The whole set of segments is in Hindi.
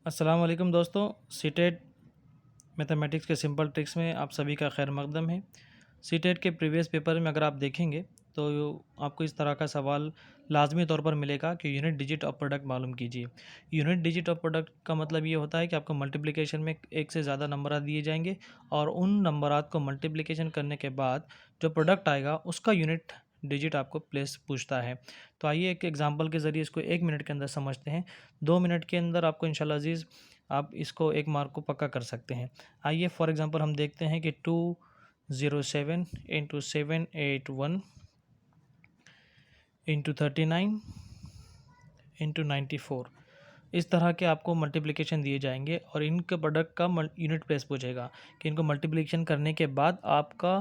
अस्सलाम वालेकुम दोस्तों। सीटेट मैथमेटिक्स के सिंपल ट्रिक्स में आप सभी का खैर मकदम है। सीटेट के प्रीवियस पेपर में अगर आप देखेंगे तो आपको इस तरह का सवाल लाजमी तौर पर मिलेगा कि यूनिट डिजिट ऑफ प्रोडक्ट मालूम कीजिए। यूनिट डिजिट ऑफ प्रोडक्ट का मतलब ये होता है कि आपको मल्टीप्लिकेशन में एक से ज़्यादा नंबरात दिए जाएंगे और उन नंबरात को मल्टीप्लिकेशन करने के बाद जो प्रोडक्ट आएगा उसका यूनिट डिजिट आपको प्लेस पूछता है। तो आइए एक एग्जांपल के ज़रिए इसको 1 मिनट के अंदर समझते हैं। 2 मिनट के अंदर आपको इंशाल्लाह अज़ीज़ आप इसको एक मार्क को पक्का कर सकते हैं। आइए फॉर एग्जांपल हम देखते हैं कि 207 इंटू 781 इंटू 39 इंटू 94 इस तरह के आपको मल्टीप्लिकेशन दिए जाएंगे और इनके प्रोडक्ट का यूनिट प्लेस पूछेगा कि इनको मल्टीप्लिकेशन करने के बाद आपका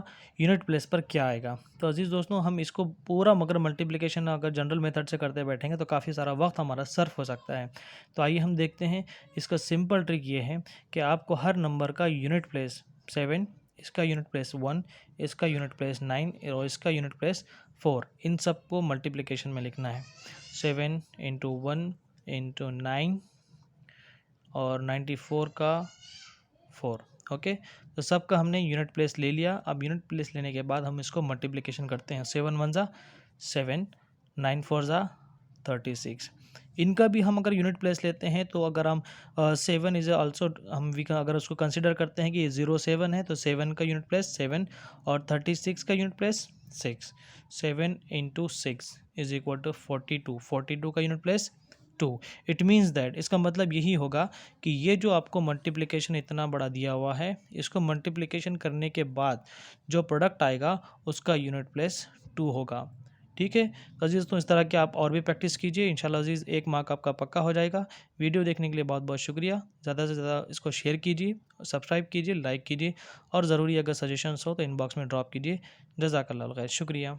यूनिट प्लेस पर क्या आएगा। तो अजीज़ दोस्तों, हम इसको पूरा मगर मल्टीप्लिकेशन अगर जनरल मेथड से करते बैठेंगे तो काफ़ी सारा वक्त हमारा सर्फ हो सकता है। तो आइए हम देखते हैं। इसका सिंपल ट्रिक ये है कि आपको हर नंबर का यूनिट प्लेस 7, इसका यूनिट प्लेस 1, इसका यूनिट प्लेस 9 और इसका यूनिट प्लेस 4, इन सब को मल्टीप्लिकेशन में लिखना है। 7 इंटू 1 इंटू 9 और 94 का 4। ओके, तो सबका हमने यूनिट प्लेस ले लिया। अब यूनिट प्लेस लेने के बाद हम इसको मल्टीप्लिकेशन करते हैं। 7 1 ज़ा 7, 9 4 ज़ा 36। इनका भी हम अगर यूनिट प्लेस लेते हैं तो अगर हम 7 इज़ ऑल्सो हम वी का अगर उसको कंसिडर करते हैं कि 07 है तो 7 का यूनिट प्लेस 7 और 36 का unit place 6। 7 into 6 is equal to 42। 42 का unit place 2। It means that इसका मतलब यही होगा कि ये जो आपको मल्टीप्लिकेशन इतना बड़ा दिया हुआ है, इसको मल्टीप्लिकेशन करने के बाद जो प्रोडक्ट आएगा उसका यूनिट प्लेस 2 होगा। ठीक है तो अजीज़, तो इस तरह की आप और भी प्रैक्टिस कीजिए। इंशाल्लाह अजीज़ एक मार्क आपका पक्का हो जाएगा। वीडियो देखने के लिए बहुत बहुत शुक्रिया। ज़्यादा से ज़्यादा इसको शेयर कीजिए, सब्सक्राइब कीजिए, लाइक कीजिए और ज़रूरी अगर सजेशंस हो तो इनबॉक्स में ड्रॉप कीजिए। जज़ाकल्लाह खैर, शुक्रिया।